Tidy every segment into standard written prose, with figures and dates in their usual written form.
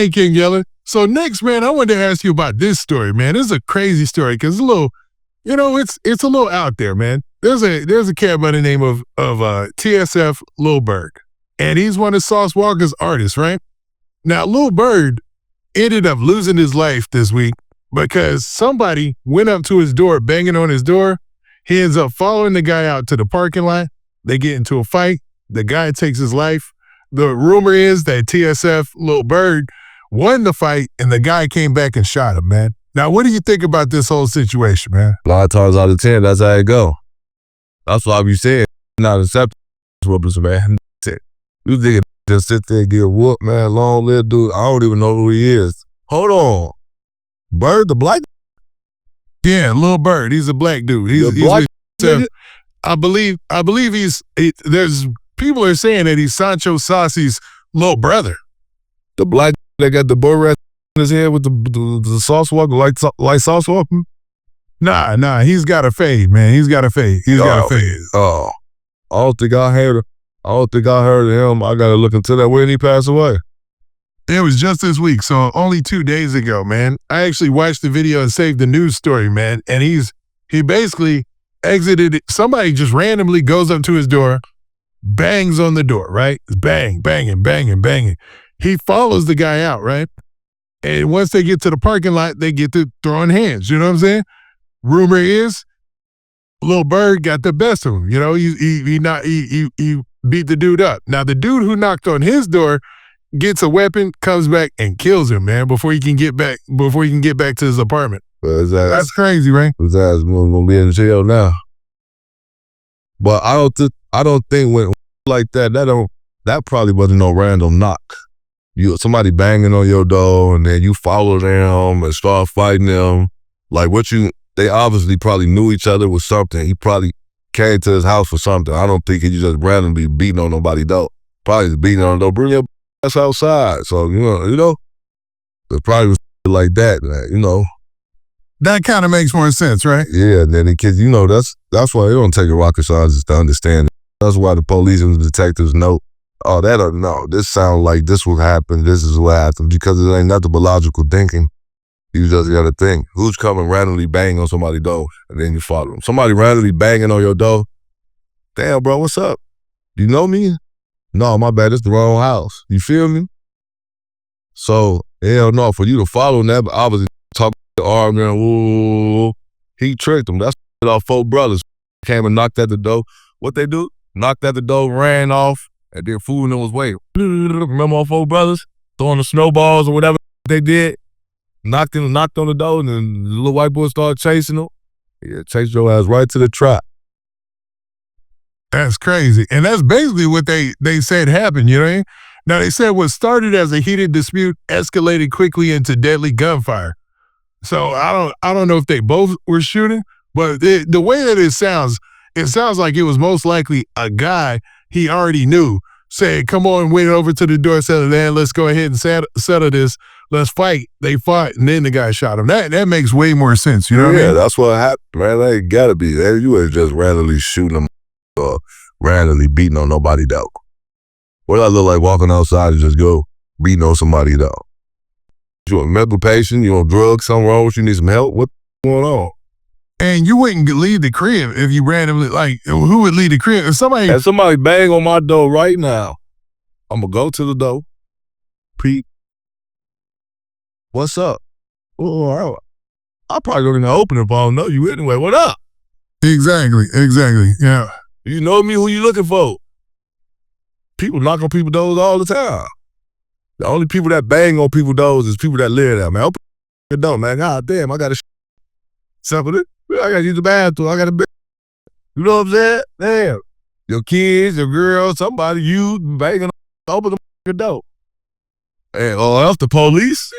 Hey, King Yella. So next, man, I wanted to ask you about this story, man. This is a crazy story because it's a little, it's a little out there, man. There's a cat by the name of TSF Lil Bird, and he's one of Sauce Walka's artists, right? Now, Lil Bird ended up losing his life this week because somebody went up to his door, banging on his door. He ends up following the guy out to the parking lot. They get into a fight. The guy takes his life. The rumor is that TSF Lil Bird won the fight, and the guy came back and shot him, man. Now, what do you think about this whole situation, man? A lot of times out of 10, that's how it go. That's why we said, not accepting whoopers, man. You think just sit there and get whooped, man, long live dude. I don't even know who he is. Hold on. Bird, the black? Yeah, Lil Bird. He's a black dude. He's black nigga? I believe there's people are saying that he's Sancho Saucy's little brother. The black that got the boy rat in his head with the Sauce Walka, like Sauce Walka? Nah, he's got a fade, man. He's got a fade. Oh, I don't think I heard of him. I gotta look into that. When did he pass away? It was just this week, so only 2 days ago, man. I actually watched the video and saved the news story, man. And he basically exited it. Somebody just randomly goes up to his door, bangs on the door, right? Bang, banging. He follows the guy out, right? And once they get to the parking lot, they get to throwing hands. You know what I'm saying? Rumor is Lil Bird got the best of him. You know, he beat the dude up. Now, the dude who knocked on his door gets a weapon, comes back and kills him, man, before he can get back to his apartment. That's crazy, right? His ass gonna be in jail now. But I don't think when like that probably wasn't no random knock. Somebody banging on your door and then you follow them and start fighting them. Like they obviously probably knew each other with something. He probably came to his house for something. I don't think he just randomly beating on nobody's door. Probably just beating on the door. Bring your ass outside. So, it probably was like that, That kind of makes more sense, right? Yeah, and then the kids, that's why it don't take a rocket scientist to understand it. That's why the police and the detectives know, this sounds like this will happen, this is what happened, because it ain't nothing but logical thinking. You just gotta think, who's coming randomly banging on somebody's door, and then you follow them. Somebody randomly banging on your door, damn, bro, what's up? You know me? No, my bad, it's the wrong house. You feel me? So, hell no, for you to follow that, but obviously talk the arm and ooh, he tricked them. That's our 4 brothers came and knocked at the door. What they do? Knocked at the door, ran off, and then fooling them was waiting. Remember our 4 brothers throwing the snowballs or whatever they did? Knocked on the door, and then the little white boy started chasing them. Yeah, chased your ass right to the trap. That's crazy. And that's basically what they said happened, you know what I mean? Now, they said what started as a heated dispute escalated quickly into deadly gunfire. So I don't know if they both were shooting, but the way that it sounds like it was most likely a guy he already knew said, come on, went over to the door, said, man, let's go ahead and settle this. Let's fight. They fought, and then the guy shot him. That makes way more sense, you know what I mean? Yeah, that's what happened, man. That gotta be. You ain't just randomly shooting them or randomly beating on nobody, though. What I look like walking outside and just go beating on somebody, though? You a mental patient? You on drugs? Something wrong with you? Need some help? What's going on? And you wouldn't leave the crib if you randomly, who would leave the crib? If somebody bang on my door right now, I'm going to go to the door. Pete, what's up? Oh, I probably don't even open it if I don't know you anyway. What up? Exactly. Yeah. You know me, who you looking for? People knock on people's doors all the time. The only people that bang on people's doors is people that live there, man. Open the door, man. God damn, I got to simple it. I got to use the bathroom. I got to, you know what I'm saying? Damn. Your kids, your girls, somebody, you banging on, open the door. And, or else the police.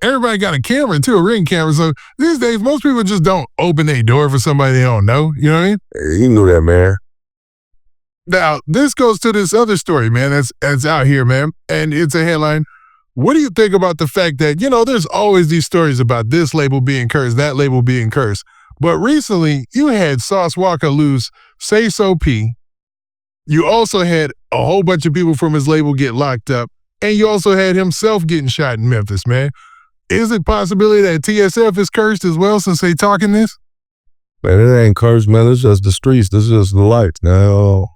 Everybody got a camera too, a Ring camera. So these days, most people just don't open their door for somebody they don't know. You know what I mean? Hey, you knew that, man. Now, this goes to this other story, man, that's out here, man. And it's a headline. What do you think about the fact that, there's always these stories about this label being cursed, that label being cursed. But recently, you had Sauce Walka lose Sayso P. You also had a whole bunch of people from his label get locked up. and you also had himself getting shot in Memphis, man. Is it possibility that TSF is cursed as well since they talking this? Man, it ain't cursed, man. It's just the streets. This is just the light. Now,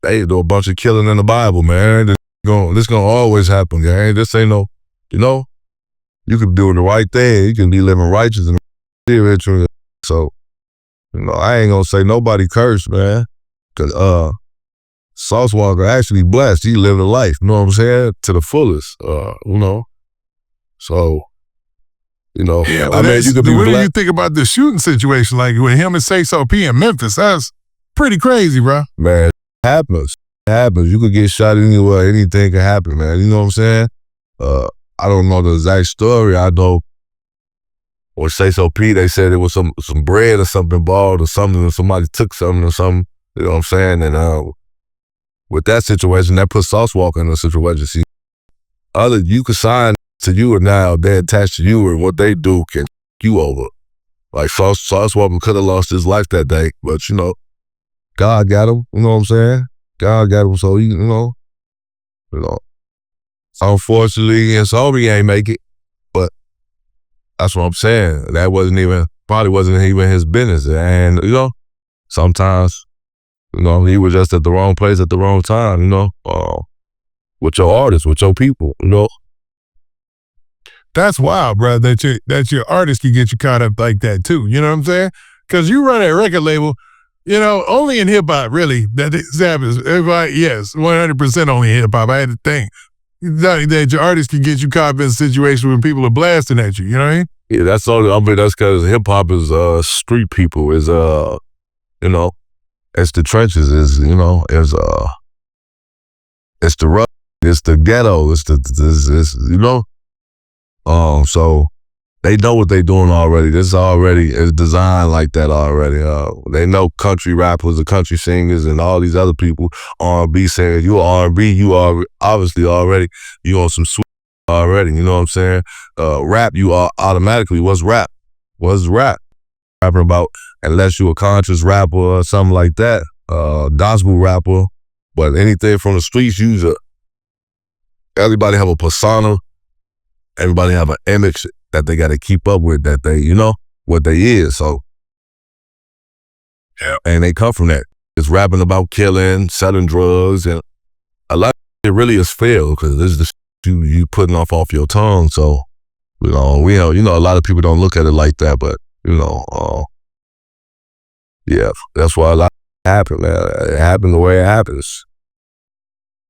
they do a bunch of killing in the Bible, man. This gonna always happen, gang. This ain't no, you could do the right thing. You can be living righteous and spiritual. So, I ain't gonna say nobody cursed, man. Cause Sauce Walka actually blessed. He lived a life, you know what I'm saying, to the fullest. So, Yeah, I mean, you could be what do black. you think about the shooting situation, like with him and Sayso P in Memphis? That's pretty crazy, bro. Man, it happens. It happens. You could get shot anywhere. Anything can happen, man. You know what I'm saying? I don't know the exact story. I know with Sayso P, they said it was some bread or something bought or something, and somebody took something or something. You know what I'm saying? And with that situation, that put Sauce Walka in a situation. See, you could sign to you, and now they're attached to you, and what they do can you over. Like Sauce Walka could have lost his life that day, but God got him. You know what I'm saying? God got him, so unfortunately, and so he ain't make it. But that's what I'm saying. That probably wasn't even his business. And sometimes, he was just at the wrong place at the wrong time. With your artists, with your people. That's wild, bro, that your artist can get you caught up like that too. You know what I'm saying? Because you run a record label, only in hip hop, really, that this happens. Everybody, yes, 100% only in hip hop. I had to think that your artist can get you caught up in a situation when people are blasting at you. You know what I mean? Yeah, that's because hip hop is street people. Is it's the trenches. It's the rough. It's the ghetto. So they know what they doing already. This is designed like that already. They know country rappers, the country singers, and all these other people, R&B singers. You R&B, you are obviously already, you on some sweet already, you know what I'm saying? Rap, you are automatically, what's rap? What's rap? Rapping about, unless you a conscious rapper or something like that, gospel rapper, but anything from the streets, everybody have a persona. Everybody have an image that they got to keep up with, that they, what they is. So, yeah. And they come from that. It's rapping about killing, selling drugs, and a lot of it really is fail because this is the you putting off your tongue. So, a lot of people don't look at it like that, but yeah, that's why a lot happen, man. It happened the way it happens.